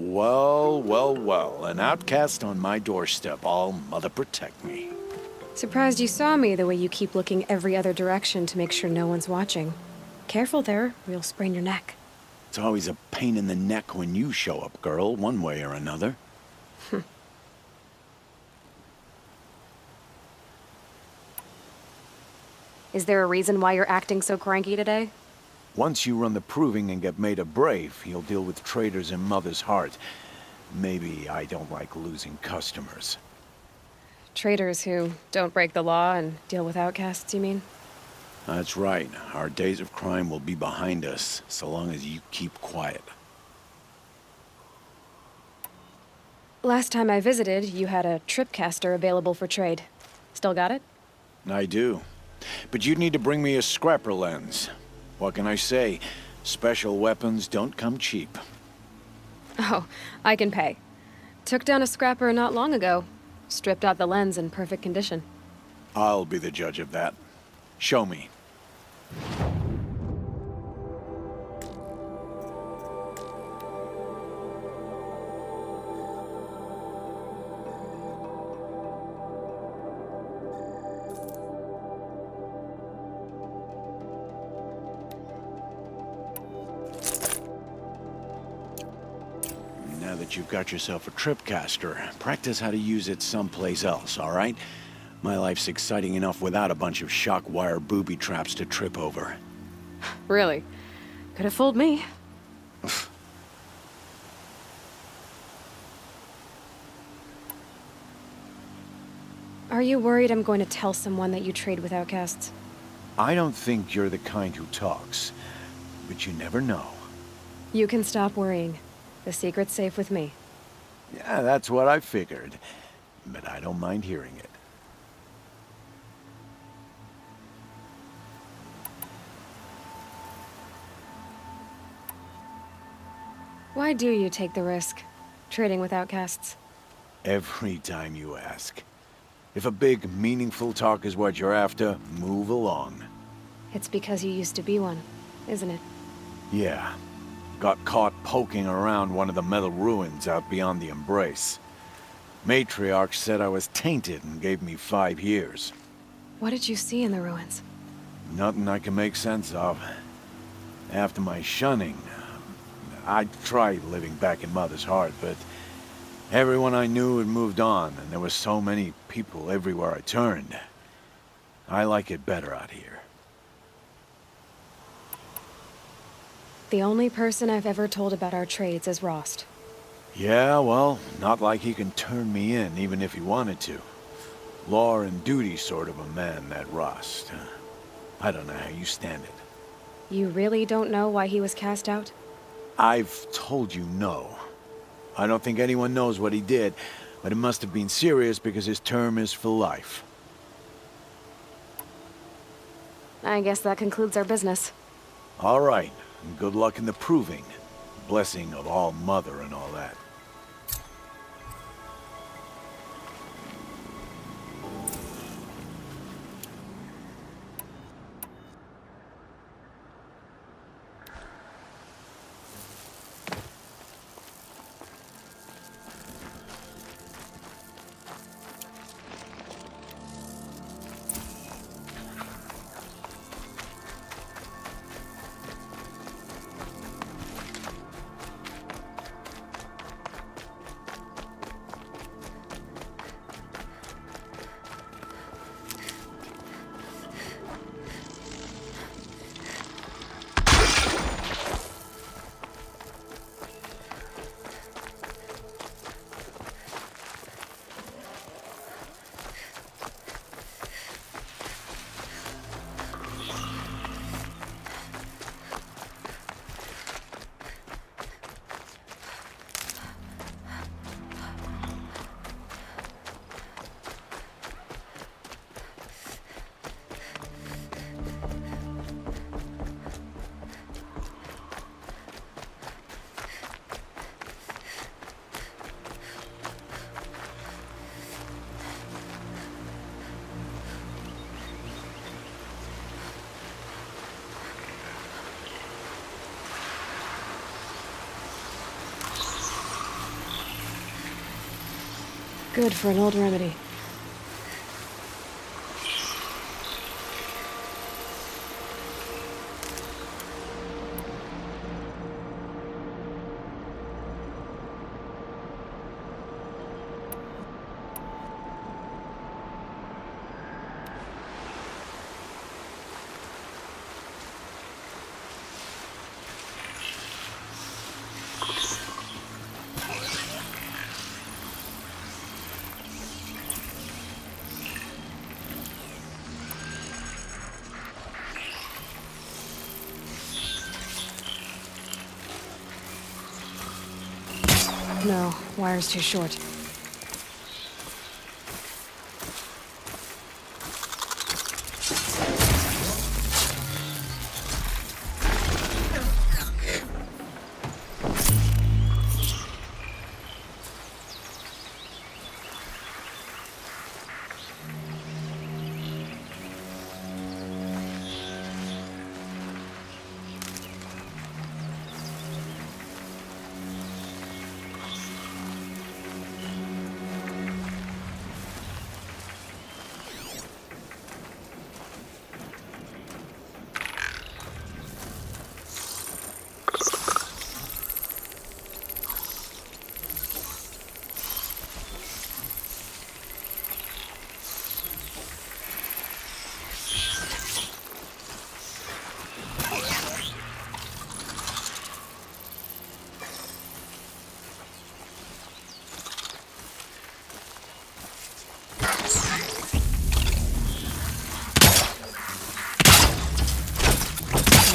Well, well, well. An outcast on my doorstep. All mother protect me. Surprised you saw me the way you keep looking every other direction to make sure no one's watching. Careful there, or you'll sprain your neck. It's always a pain in the neck when you show up, girl, one way or another. Is there a reason why you're acting so cranky today? Once you run the proving and get made a brave, you'll deal with traitors in Mother's heart. Maybe I don't like losing customers. Traitors who don't break the law and deal with outcasts, you mean? That's right. Our days of crime will be behind us, so long as you keep quiet. Last time I visited, you had a tripcaster available for trade. Still got it? I do. But you'd need to bring me a scrapper lens. What can I say? Special weapons don't come cheap. Oh, I can pay. Took down a scrapper not long ago. Stripped out the lens in perfect condition. I'll be the judge of that. Show me. Now that you've got yourself a tripcaster, practice how to use it someplace else, all right? My life's exciting enough without a bunch of shock wire booby traps to trip over. Really? Could have fooled me. Are you worried I'm going to tell someone that you trade with outcasts? I don't think you're the kind who talks, but you never know. You can stop worrying. The secret's safe with me. Yeah, that's what I figured, but I don't mind hearing it. Why do you take the risk, trading with outcasts? Every time you ask. If a big, meaningful talk is what you're after, move along. It's because you used to be one, isn't it? Yeah. Got caught poking around one of the metal ruins out beyond the Embrace. Matriarch said I was tainted and gave me 5 years. What did you see in the ruins? Nothing I can make sense of. After my shunning, I tried living back in Mother's heart, but everyone I knew had moved on, and there were so many people everywhere I turned. I like it better out here. The only person I've ever told about our trades is Rost. Yeah, well, not like he can turn me in, even if he wanted to. Law and duty sort of a man, that Rost. I don't know how you stand it. You really don't know why he was cast out? I've told you no. I don't think anyone knows what he did, but it must have been serious because his term is for life. I guess that concludes our business. All right, and good luck in the proving. Blessing of All Mother and all that. good for an old remedy. No, wire's too short.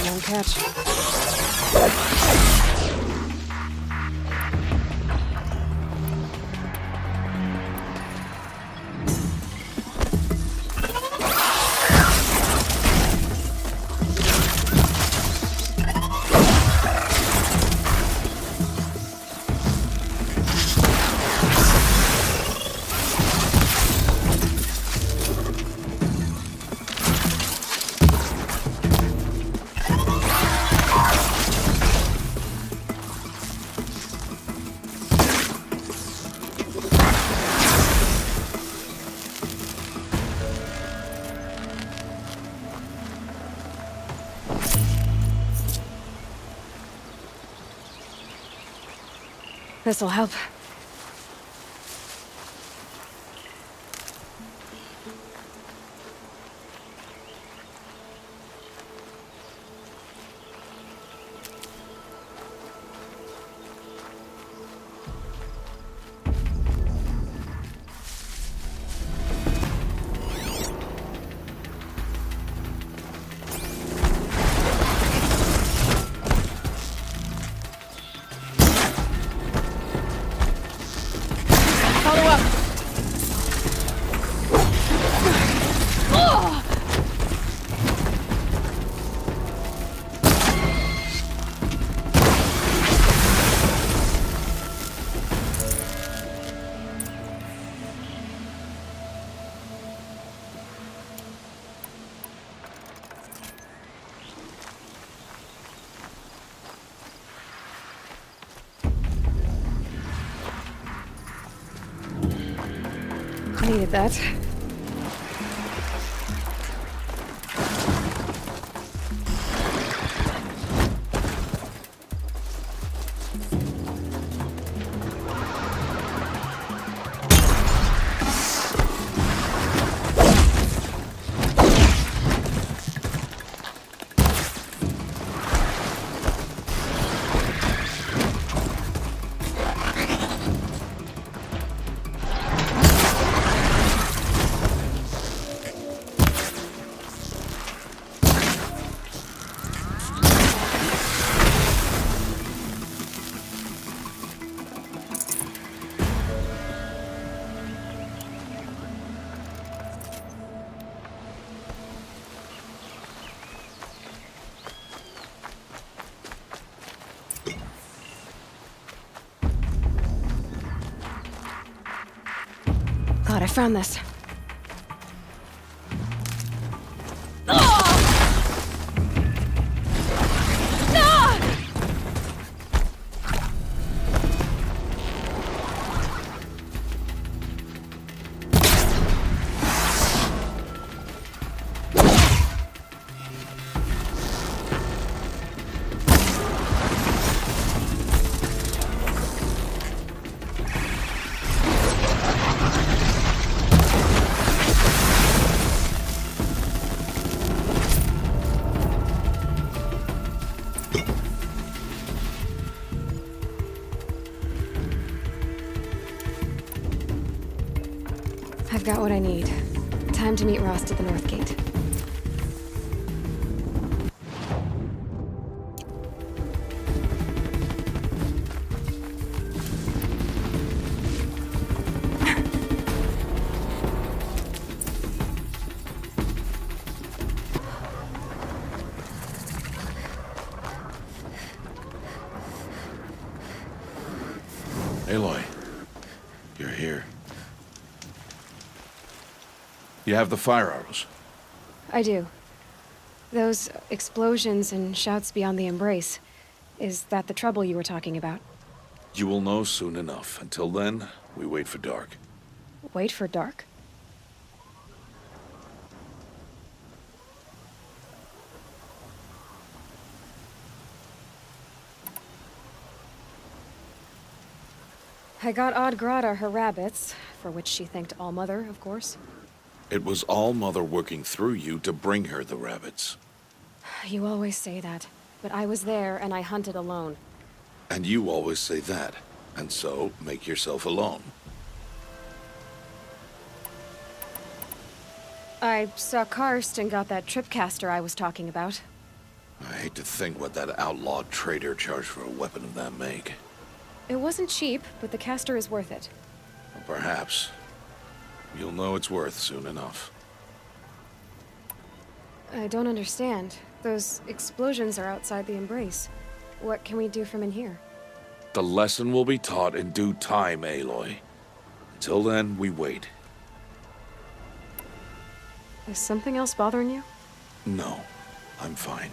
Don't catch. This'll help. Needed that. Glad I found this. got what I need. Time to meet Rost at the North Gate. Aloy, you're here. You have the fire arrows. I do. Those explosions and shouts beyond the embrace. Is that the trouble you were talking about? You will know soon enough. Until then, we wait for dark. Wait for dark? I got Odd Grata her rabbits, for which she thanked All-Mother, of course. It was All-Mother working through you to bring her the rabbits. You always say that, but I was there and I hunted alone. And you always say that, and so make yourself alone. I saw Karst and got that tripcaster I was talking about. I hate to think what that outlawed trader charged for a weapon of that make. It wasn't cheap, but the caster is worth it. Well, perhaps. You'll know it's worth soon enough. I don't understand. Those explosions are outside the embrace. What can we do from in here? The lesson will be taught in due time, Aloy. Until then, we wait. Is something else bothering you? No, I'm fine.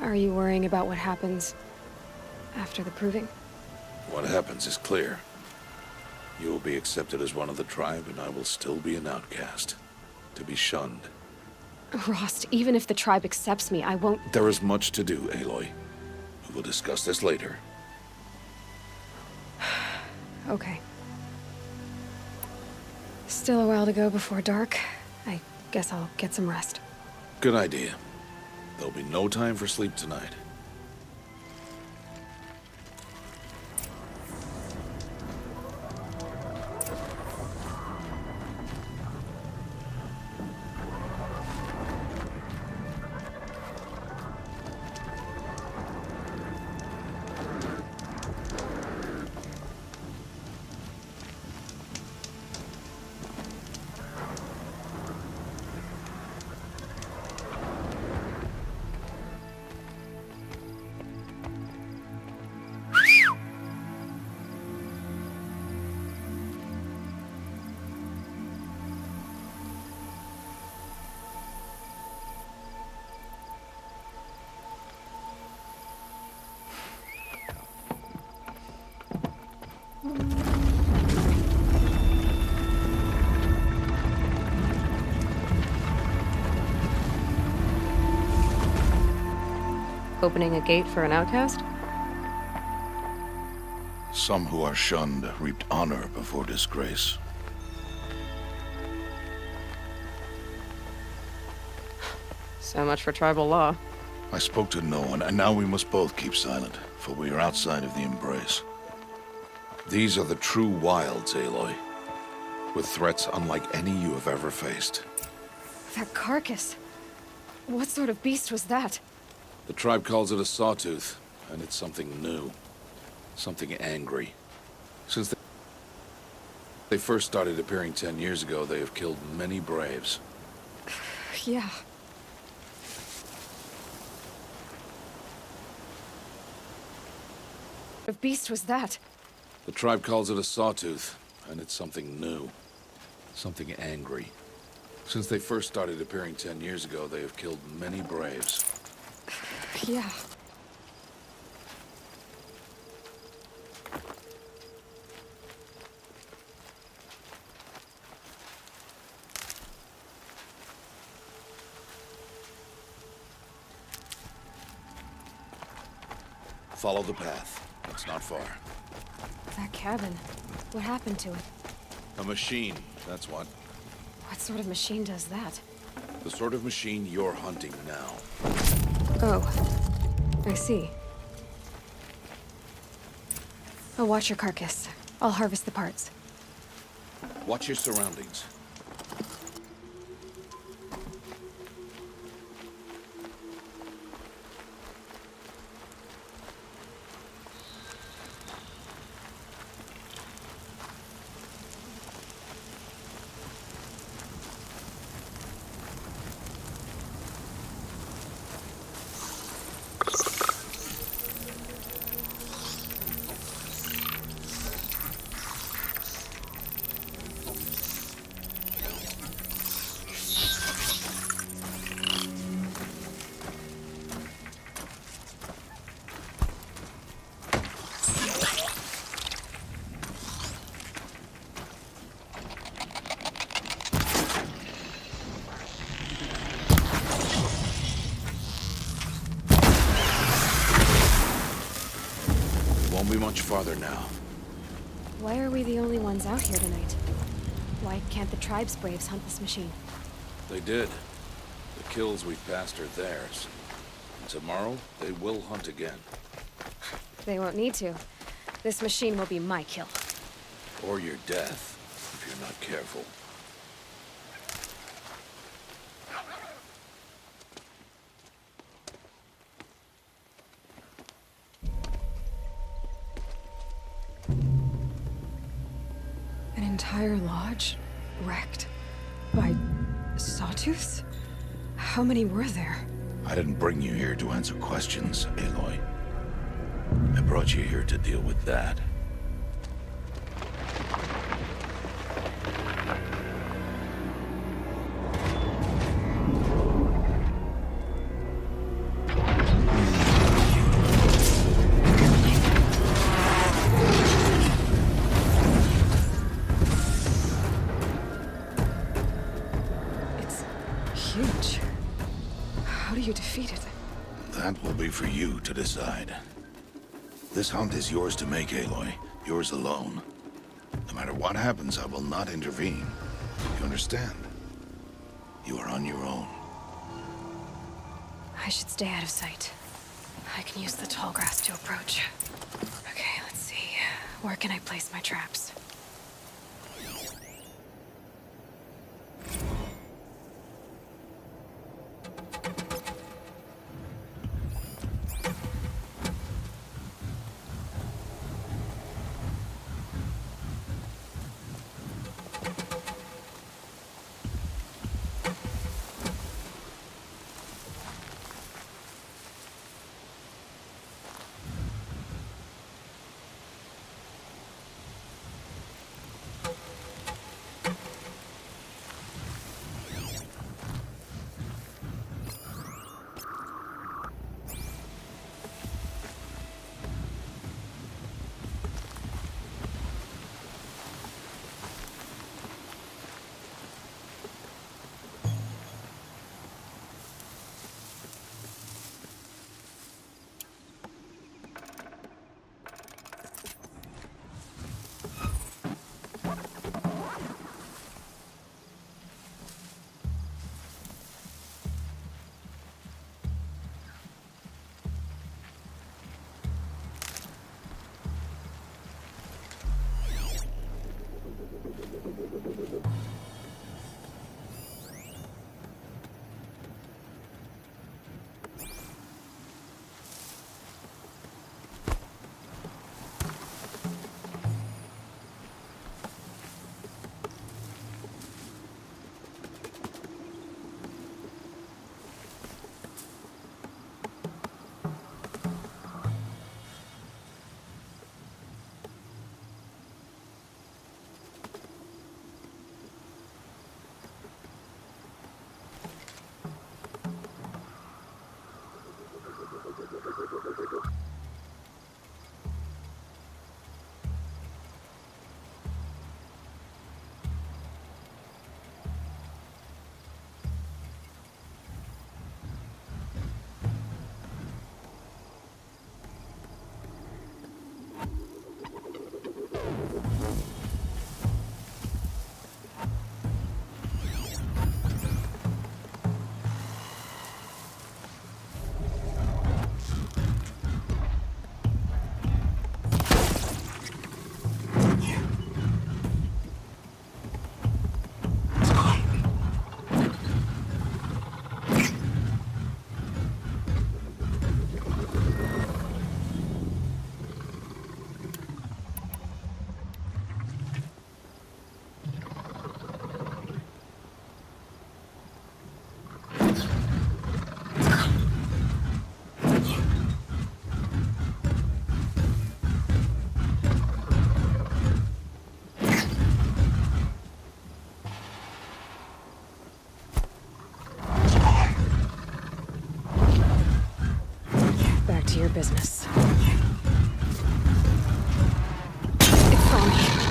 Are you worrying about what happens after the proving? What happens is clear. You will be accepted as one of the tribe, and I will still be an outcast. To be shunned. Rost, even if the tribe accepts me, I won't... There is much to do, Aloy. We will discuss this later. Okay. Still a while to go before dark. I guess I'll get some rest. Good idea. There'll be no time for sleep tonight. Opening a gate for an outcast? Some who are shunned reaped honor before disgrace. So much for tribal law. I spoke to no one, and now we must both keep silent, for we are outside of the embrace. These are the true wilds, Aloy, with threats unlike any you have ever faced. That carcass. What sort of beast was that? The tribe calls it a sawtooth, and it's something new. Something angry. Since they first started appearing 10 years ago, they have killed many braves. Yeah. What sort of beast was that? The tribe calls it a sawtooth, and it's something new. Something angry. Since they first started appearing 10 years ago, they have killed many braves. Yeah. Follow the path. It's not far. That cabin. What happened to it? A machine, that's what. What sort of machine does that? The sort of machine you're hunting now. Oh. I see. I'll watch your carcass. I'll harvest the parts. Watch your surroundings. Won't be much farther now. Why are we the only ones out here tonight? Why can't the tribe's braves hunt this machine? They did. The kills we passed are theirs. And tomorrow, they will hunt again. They won't need to. This machine will be my kill. Or your death, if you're not careful. An entire lodge? Wrecked? By sawtooths? How many were there? I didn't bring you here to answer questions, Aloy. I brought you here to deal with that. It's huge. How do you defeat it? That will be for you to decide. This hunt is yours to make, Aloy. Yours alone. No matter what happens, I will not intervene. You understand? You are on your own. I should stay out of sight. I can use the tall grass to approach. Okay, let's see. Where can I place my traps? business. It's on me.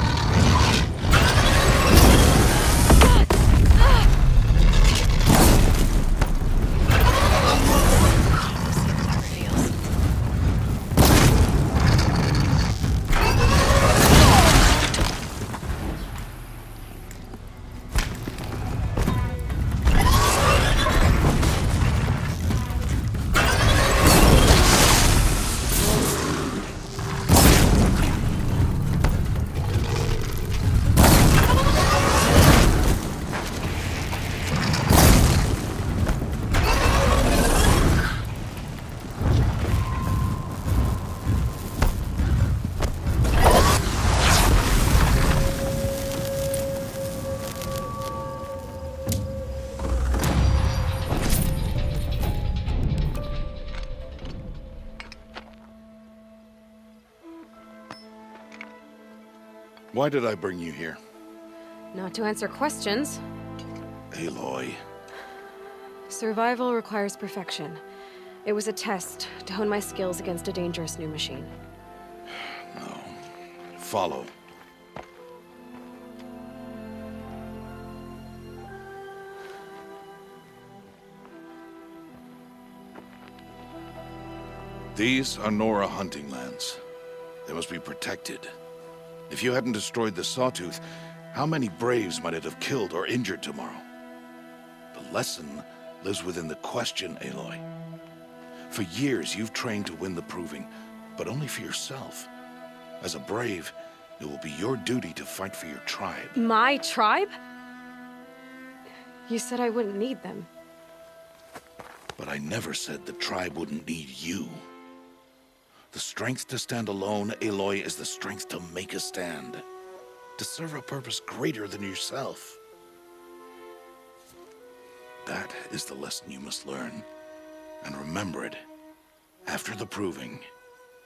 Why did I bring you here? Not to answer questions. Aloy. Survival requires perfection. It was a test to hone my skills against a dangerous new machine. No. Follow. These are Nora hunting lands. They must be protected. If you hadn't destroyed the Sawtooth, how many Braves might it have killed or injured tomorrow? The lesson lives within the question, Aloy. For years, you've trained to win the Proving, but only for yourself. As a Brave, it will be your duty to fight for your tribe. My tribe? You said I wouldn't need them. But I never said the tribe wouldn't need you. The strength to stand alone, Aloy, is the strength to make a stand. To serve a purpose greater than yourself. That is the lesson you must learn. And remember it. After the Proving.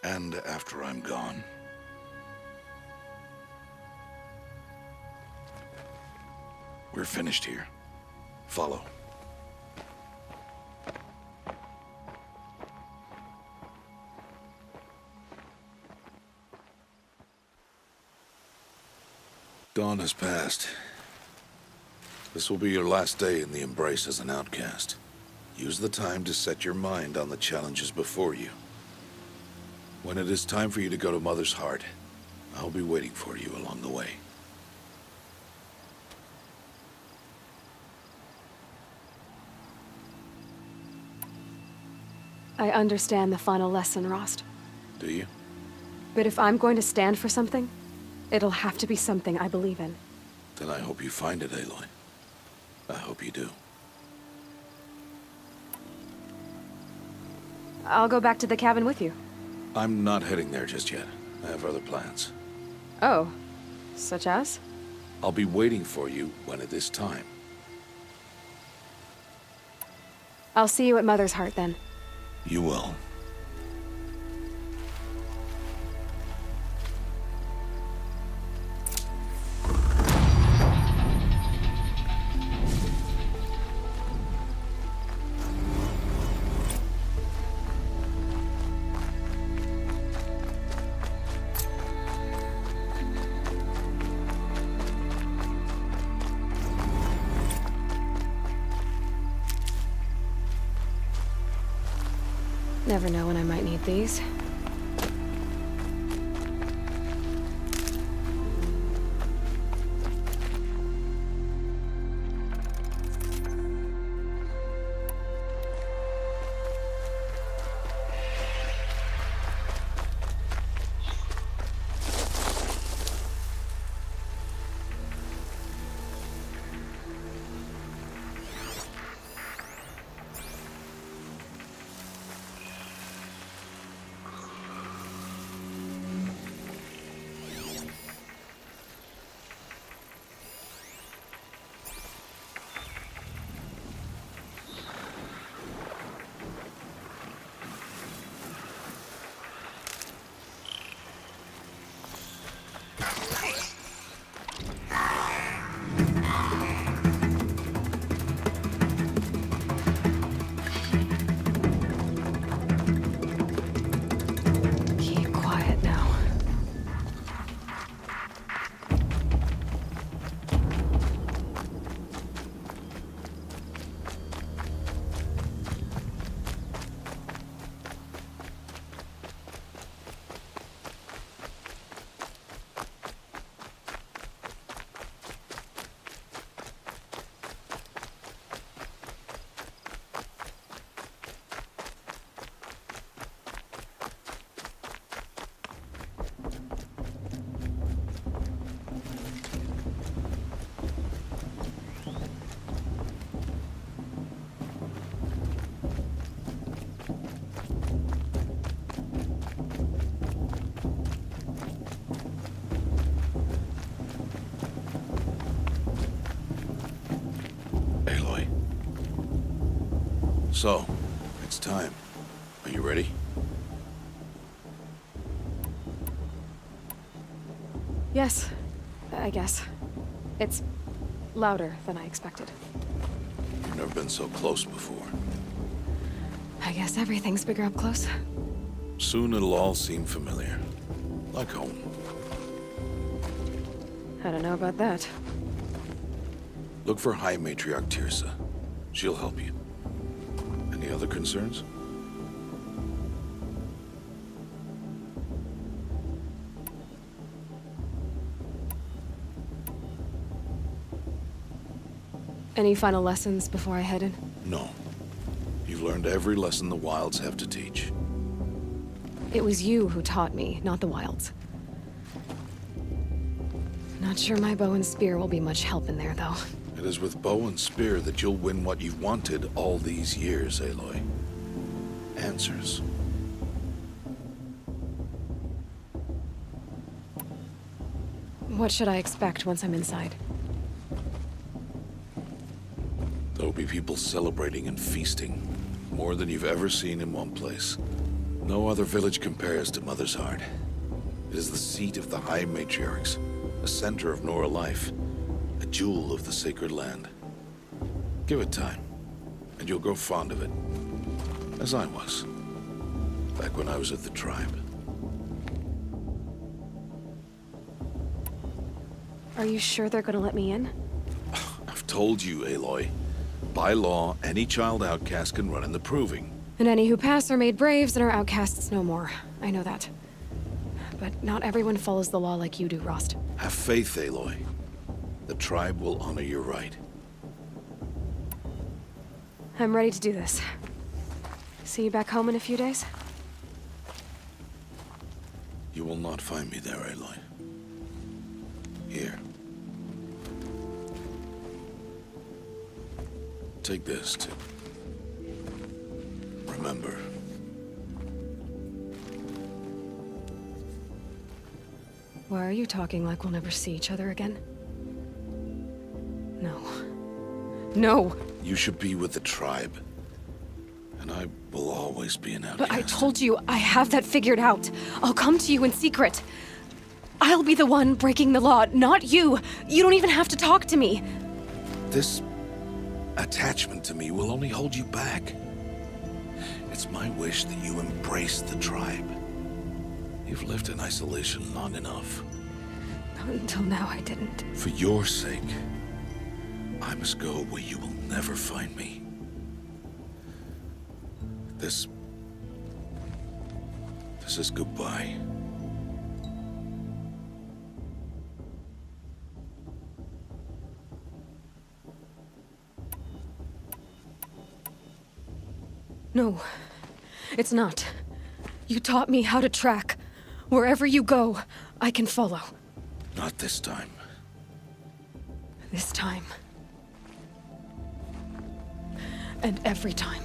And after I'm gone. We're finished here. Follow. Dawn has passed. This will be your last day in the Embrace as an outcast. Use the time to set your mind on the challenges before you. When it is time for you to go to Mother's Heart, I'll be waiting for you along the way. I understand the final lesson, Rost. Do you? But if I'm going to stand for something, it'll have to be something I believe in. Then I hope you find it, Aloy. I hope you do. I'll go back to the cabin with you. I'm not heading there just yet. I have other plans. Oh, such as? I'll be waiting for you when it is time. I'll see you at Mother's Heart then. You will. Never know when I might need these. So, it's time. Are you ready? Yes, I guess. It's louder than I expected. You've never been so close before. I guess everything's bigger up close. Soon it'll all seem familiar. Like home. I don't know about that. Look for High Matriarch Tirsa. She'll help you. Any other concerns? Any final lessons before I head in? No. You've learned every lesson the Wilds have to teach. It was you who taught me, not the Wilds. Not sure my bow and spear will be much help in there, though. It is with bow and spear that you'll win what you've wanted all these years, Aloy. Answers. What should I expect once I'm inside? There'll be people celebrating and feasting. More than you've ever seen in one place. No other village compares to Mother's Heart. It is the seat of the High Matriarchs, a center of Nora life, a jewel of the sacred land. Give it time, and you'll grow fond of it. As I was, back when I was at the tribe. Are you sure they're gonna let me in? I've told you, Aloy. By law, any child outcast can run in the Proving. And any who pass are made braves and are outcasts no more. I know that. But not everyone follows the law like you do, Rost. Have faith, Aloy. The tribe will honor your right. I'm ready to do this. See you back home in a few days? You will not find me there, Aloy. Here. Take this to remember. Why are you talking like we'll never see each other again? No. No! You should be with the tribe. And I will always be an outcast. But I told you, I have that figured out. I'll come to you in secret. I'll be the one breaking the law, not you. You don't even have to talk to me. This attachment to me will only hold you back. It's my wish that you embrace the tribe. You've lived in isolation long enough. Until now, I didn't. For your sake, I must go where you will never find me. This is goodbye. No, it's not. You taught me how to track. Wherever you go, I can follow. Not this time. This time. And every time.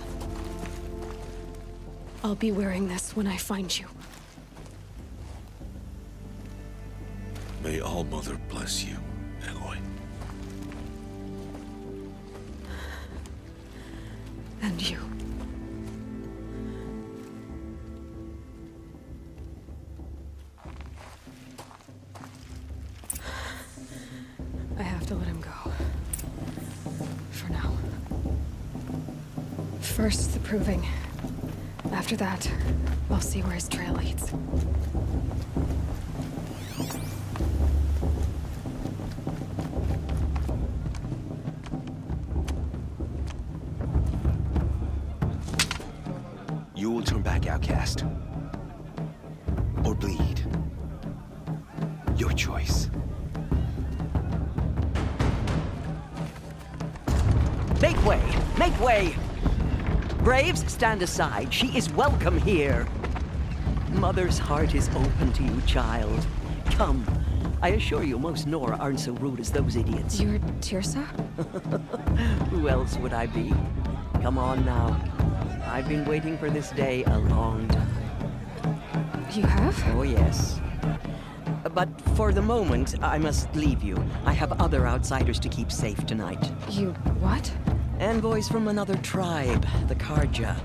I'll be wearing this when I find you. May All-Mother bless you, Aloy. And you. I have to let him go. For now. First, the Proving. After that, I'll see where his trail leads. You will turn back, outcast. Or bleed. Your choice. Make way! Make way! Braves, stand aside. She is welcome here. Mother's heart is open to you, child. Come. I assure you, most Nora aren't so rude as those idiots. You're Tirsa? Who else would I be? Come on now. I've been waiting for this day a long time. You have? Oh, yes. But for the moment, I must leave you. I have other outsiders to keep safe tonight. You what? Envoys from another tribe, the Karja.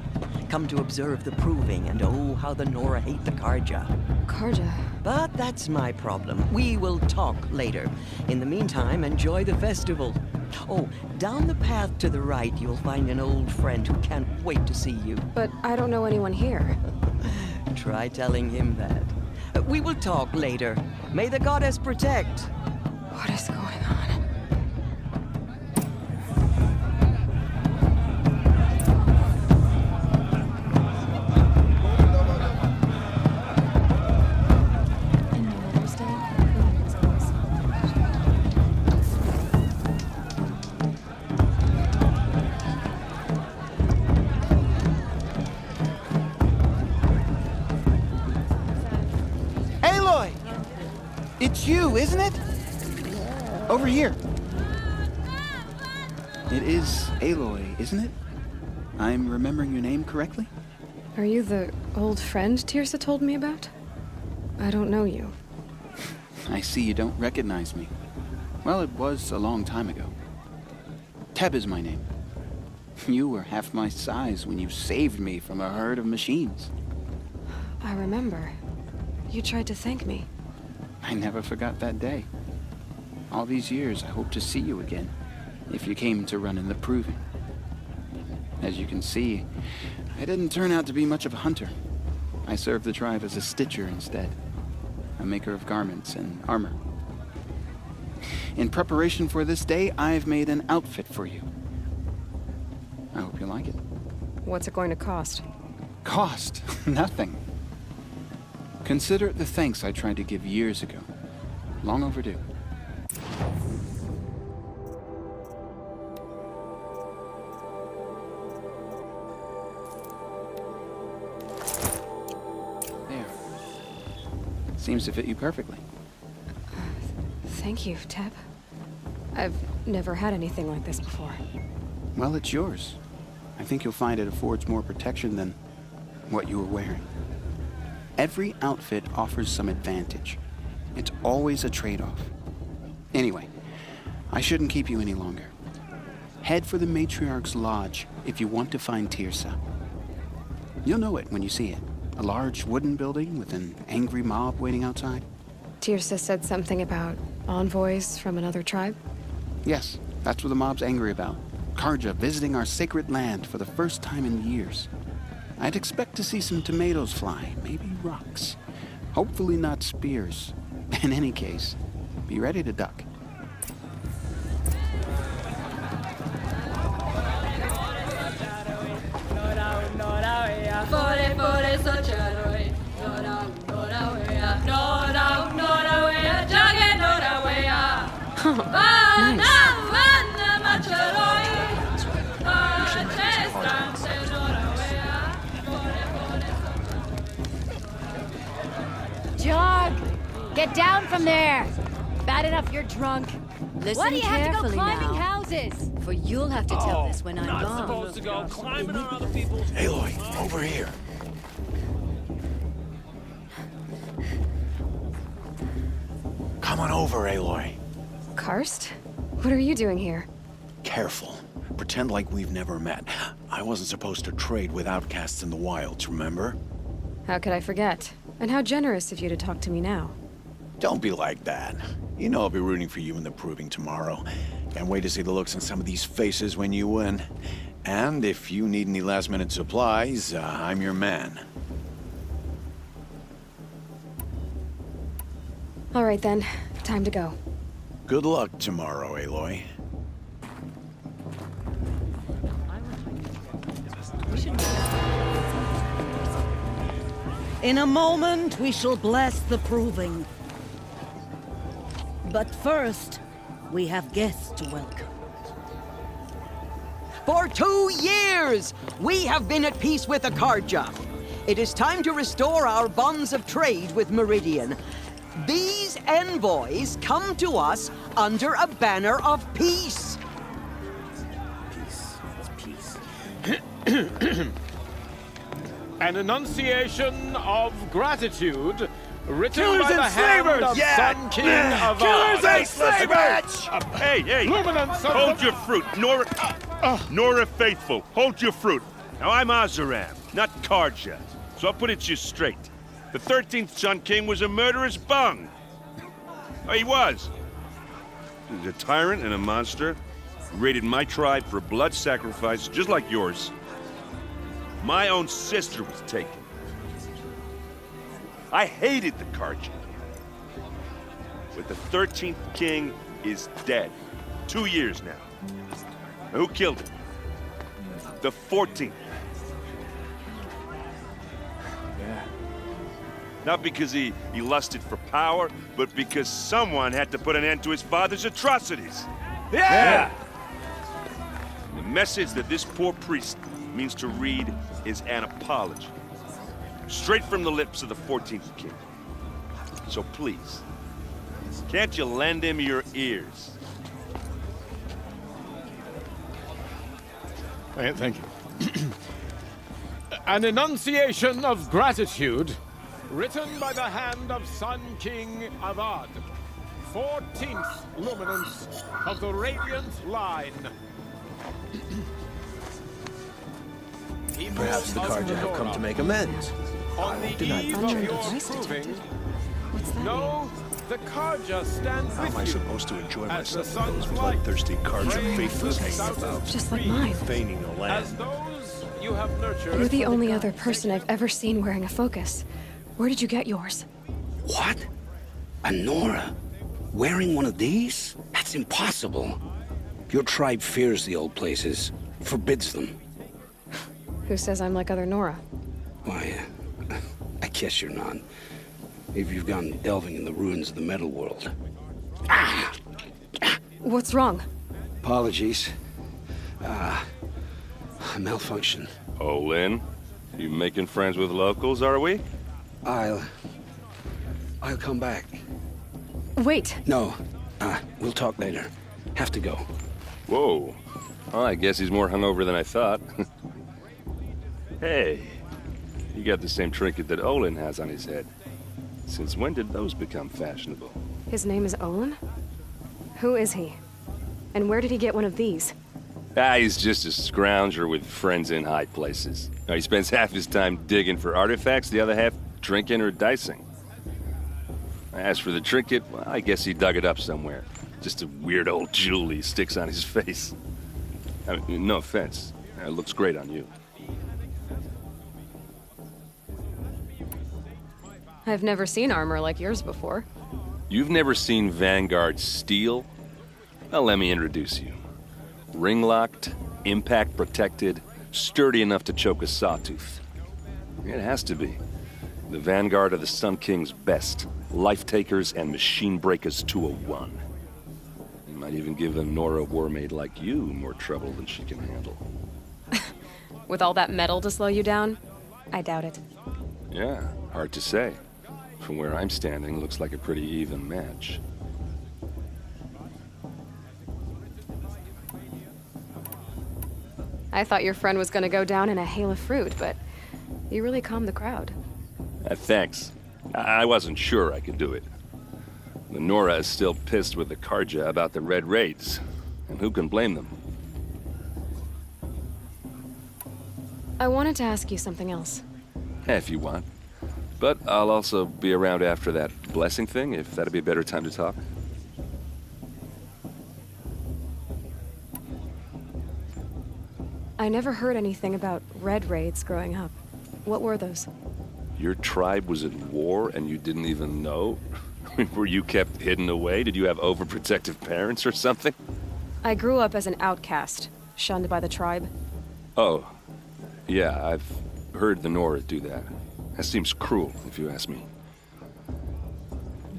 Come to observe the proving, and oh, how the Nora hate the Karja. Karja. But that's my problem. We will talk later. In the meantime, enjoy the festival. Oh, down the path to the right, you'll find an old friend who can't wait to see you. But I don't know anyone here. Try telling him that. We will talk later. May the goddess protect. What is going on? Aloy! It's you, isn't it? Over here. It is Aloy, isn't it? I'm remembering your name correctly? Are you the old friend Tirsa told me about? I don't know you. I see you don't recognize me. Well, it was a long time ago. Teb is my name. You were half my size when you saved me from a herd of machines. I remember. You tried to thank me. I never forgot that day. All these years, I hope to see you again, if you came to run in the proving. As you can see, I didn't turn out to be much of a hunter. I served the tribe as a stitcher instead, a maker of garments and armor. In preparation for this day, I've made an outfit for you. I hope you like it. What's it going to cost? Cost? Nothing. Consider it the thanks I tried to give years ago. Long overdue. There. Seems to fit you perfectly. Thank you, Teb. I've never had anything like this before. Well, it's yours. I think you'll find it affords more protection than what you were wearing. Every outfit offers some advantage. It's always a trade-off. Anyway, I shouldn't keep you any longer. Head for the Matriarch's Lodge if you want to find Tirsa. You'll know it when you see it. A large wooden building with an angry mob waiting outside. Tirsa said something about envoys from another tribe? Yes, that's what the mob's angry about. Karja visiting our sacred land for the first time in years. I'd expect to see some tomatoes fly, maybe rocks. Hopefully not spears. In any case, be ready to duck. Jog! Get down from there! Bad enough you're drunk. Listen Why do you have to go carefully climbing now. houses? For you'll have to tell this when I'm Not gone. supposed to go climbing on other people's... Aloy, over here. Come on over, Aloy. Karst? What are you doing here? Careful. Pretend like we've never met. I wasn't supposed to trade with outcasts in the wilds, remember? How could I forget? And how generous of you to talk to me now. Don't be like that. You know I'll be rooting for you in the proving tomorrow. Can't wait to see the looks on some of these faces when you win. And if you need any last-minute supplies, I'm your man. All right then, time to go. Good luck tomorrow, Aloy. In a moment, we shall bless the proving. But first, we have guests to welcome. For 2 years, we have been at peace with the Karja. It is time to restore our bonds of trade with Meridian. These envoys come to us under a banner of peace. An enunciation of gratitude written Killers by and the hand slavers! of Yeah! Sun King Yeah! of Killers Oz. and slavers! Hey, Hey, Luminance of hold the... your fruit, Nora. Nora Faithful, hold your fruit. Now, I'm Azaram, not Karja, so I'll put it to you straight. The 13th Sun King was a murderous bung. Oh, he was. He was a tyrant and a monster. He raided my tribe for blood sacrifice, just like yours. My own sister was taken. I hated the Karja. But the 13th King is dead. 2 years now. Now, who killed him? The 14th. Yeah. Not because he lusted for power, but because someone had to put an end to his father's atrocities. Yeah! The message that this poor priest means to read is an apology. Straight from the lips of the 14th King. So please, can't you lend him your ears? Thank you. An enunciation of gratitude, written by the hand of Sun King Avad, 14th luminance of the Radiant Line. Perhaps the Karja have come to make amends. On the eve of your proving, no, the Karja stand How am I with you. supposed to enjoy As the myself with sun's those light bloodthirsty Karja rays faithfuls hanging south about? Just like mine. Feigning the land. As those you have nurtured. You're the for only gods. other person I've ever seen wearing a focus. Where did you get yours? What? A Nora? Wearing one of these? That's impossible. Your tribe fears the old places, forbids them. Who says I'm like other Nora? Why, I guess you're not. If you've gone delving in the ruins of the metal world. What's wrong? Apologies. A malfunction. Oh, Lynn, you making friends with locals, are we? I'll come back. Wait. No, we'll talk later. Have to go. Whoa. Well, I guess he's more hungover than I thought. Hey, you got the same trinket that Olin has on his head. Since when did those become fashionable? His name is Olin? Who is he? And where did he get one of these? He's just a scrounger with friends in high places. Now, he spends half his time digging for artifacts, the other half drinking or dicing. As for the trinket, well, I guess he dug it up somewhere. Just a weird old jewel he sticks on his face. I mean, no offense. It looks great on you. I've never seen armor like yours before. You've never seen Vanguard steel? Well, let me introduce you. Ring-locked, impact-protected, sturdy enough to choke a sawtooth. It has to be. The Vanguard of the Sun King's best. Life-takers and machine breakers to a one. You might even give a Nora warmaid like you more trouble than she can handle. With all that metal to slow you down? I doubt it. Yeah, hard to say. From where I'm standing, looks like a pretty even match. I thought your friend was gonna go down in a hail of fruit, but you really calmed the crowd. Thanks. I wasn't sure I could do it. The Nora is still pissed with the Karja about the Red Raids, and who can blame them? I wanted to ask you something else. If you want. But I'll also be around after that blessing thing, if that'd be a better time to talk. I never heard anything about Red Raids growing up. What were those? Your tribe was at war and you didn't even know? Were you kept hidden away? Did you have overprotective parents or something? I grew up as an outcast, shunned by the tribe. Oh, yeah, I've heard the Nora do that. That seems cruel, if you ask me.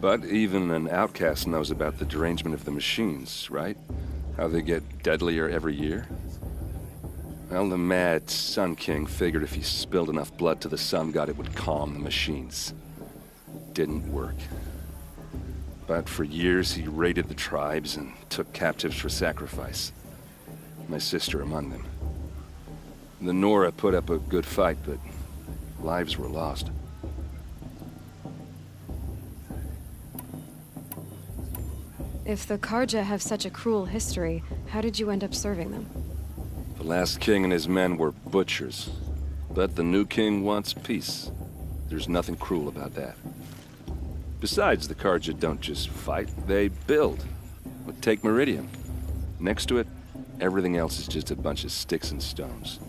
But even an outcast knows about the derangement of the machines, right? How they get deadlier every year? Well, the mad Sun King figured if he spilled enough blood to the Sun God, it would calm the machines. Didn't work. But for years, he raided the tribes and took captives for sacrifice. My sister among them. The Nora put up a good fight, but lives were lost. If the Karja have such a cruel history, how did you end up serving them? The last king and his men were butchers. But the new king wants peace. There's nothing cruel about that. Besides, the Carja don't just fight, they build. But take Meridian. Next to it, everything else is just a bunch of sticks and stones.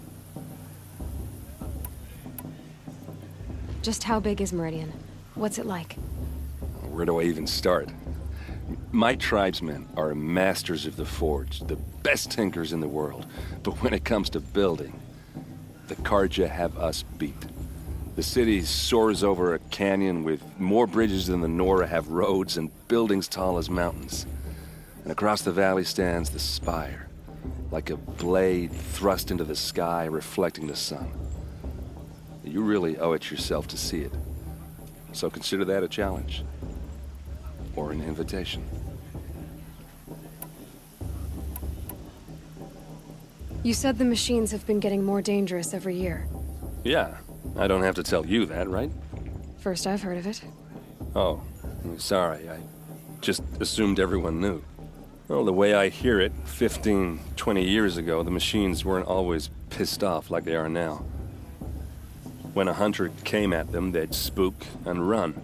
Just how big is Meridian? What's it like? Where do I even start? My tribesmen are masters of the forge, the best tinkers in the world. But when it comes to building, the Carja have us beat. The city soars over a canyon with more bridges than the Nora have roads and buildings tall as mountains. And across the valley stands the spire, like a blade thrust into the sky reflecting the sun. You really owe it yourself to see it. So consider that a challenge. Or an invitation. You said the machines have been getting more dangerous every year. Yeah, I don't have to tell you that, right? First I've heard of it. Oh, sorry, I just assumed everyone knew. Well, the way I hear it, 15, 20 years ago, the machines weren't always pissed off like they are now. When a hunter came at them, they'd spook and run.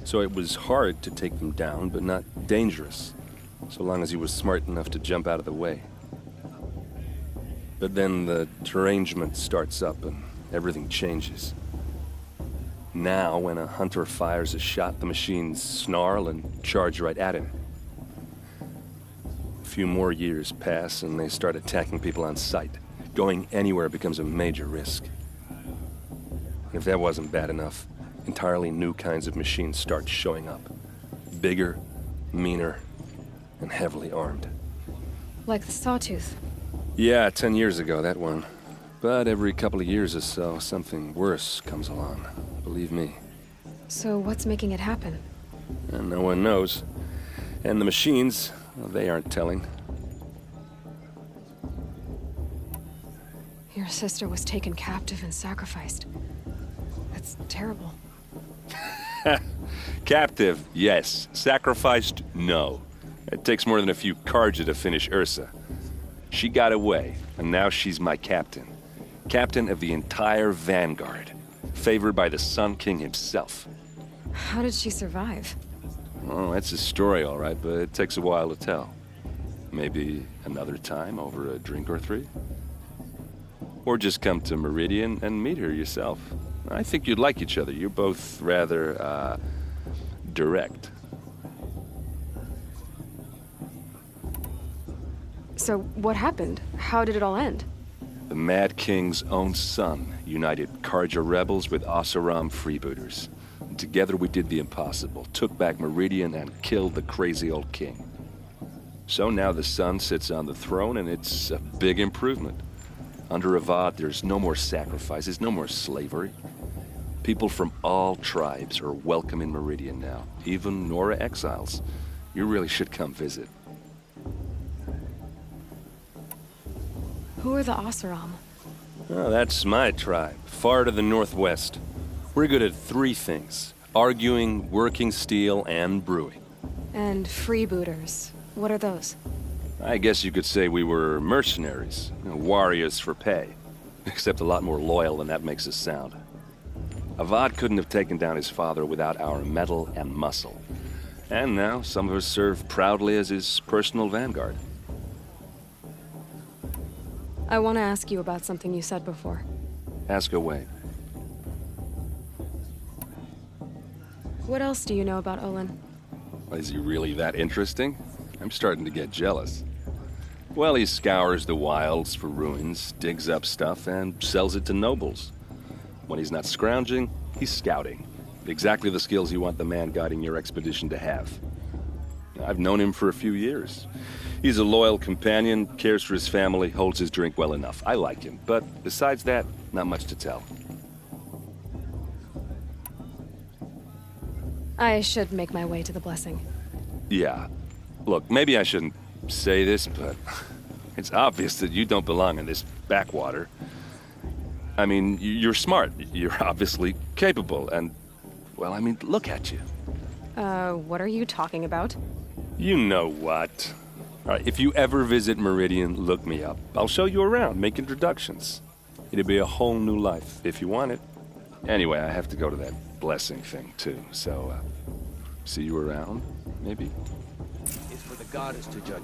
So it was hard to take them down, but not dangerous, so long as he was smart enough to jump out of the way. But then the derangement starts up and everything changes. Now, when a hunter fires a shot, the machines snarl and charge right at him. A few more years pass and they start attacking people on sight. Going anywhere becomes a major risk. And if that wasn't bad enough, entirely new kinds of machines start showing up. Bigger, meaner, and heavily armed. Like the Sawtooth. Yeah, 10 years ago, that one. But every couple of years or so, something worse comes along. Believe me. So what's making it happen? And no one knows. And the machines, well, they aren't telling. Your sister was taken captive and sacrificed. That's terrible. Captive, yes. Sacrificed, no. It takes more than a few Carja to finish Ursa. She got away, and now she's my captain. Captain of the entire Vanguard. Favored by the Sun King himself. How did she survive? Oh, that's a story, all right, but it takes a while to tell. Maybe another time over a drink or three? Or just come to Meridian and meet her yourself. I think you'd like each other. You're both rather, direct. So what happened? How did it all end? The Mad King's own son united Carja rebels with Oseram freebooters. And together we did the impossible, took back Meridian and killed the crazy old king. So now the son sits on the throne and it's a big improvement. Under Avad, there's no more sacrifices, no more slavery. People from all tribes are welcome in Meridian now, even Nora exiles. You really should come visit. Who are the Oseram? Oh, that's my tribe, far to the northwest. We're good at three things: arguing, working steel, and brewing. And freebooters. What are those? I guess you could say we were mercenaries, warriors for pay. Except a lot more loyal than that makes us sound. Avad couldn't have taken down his father without our metal and muscle. And now some of us serve proudly as his personal vanguard. I want to ask you about something you said before. Ask away. What else do you know about Olin? Is he really that interesting? I'm starting to get jealous. Well, he scours the wilds for ruins, digs up stuff, and sells it to nobles. When he's not scrounging, he's scouting. Exactly the skills you want the man guiding your expedition to have. I've known him for a few years. He's a loyal companion, cares for his family, holds his drink well enough. I like him, but besides that, not much to tell. I should make my way to the blessing. Yeah. Look, maybe I shouldn't say this, but it's obvious that you don't belong in this backwater. I mean, you're smart. You're obviously capable, and, well, I mean, look at you. What are you talking about? You know what. All right, if you ever visit Meridian, look me up. I'll show you around, make introductions. It'll be a whole new life, if you want it. Anyway, I have to go to that blessing thing, too. So, see you around, maybe? It's for the goddess to judge.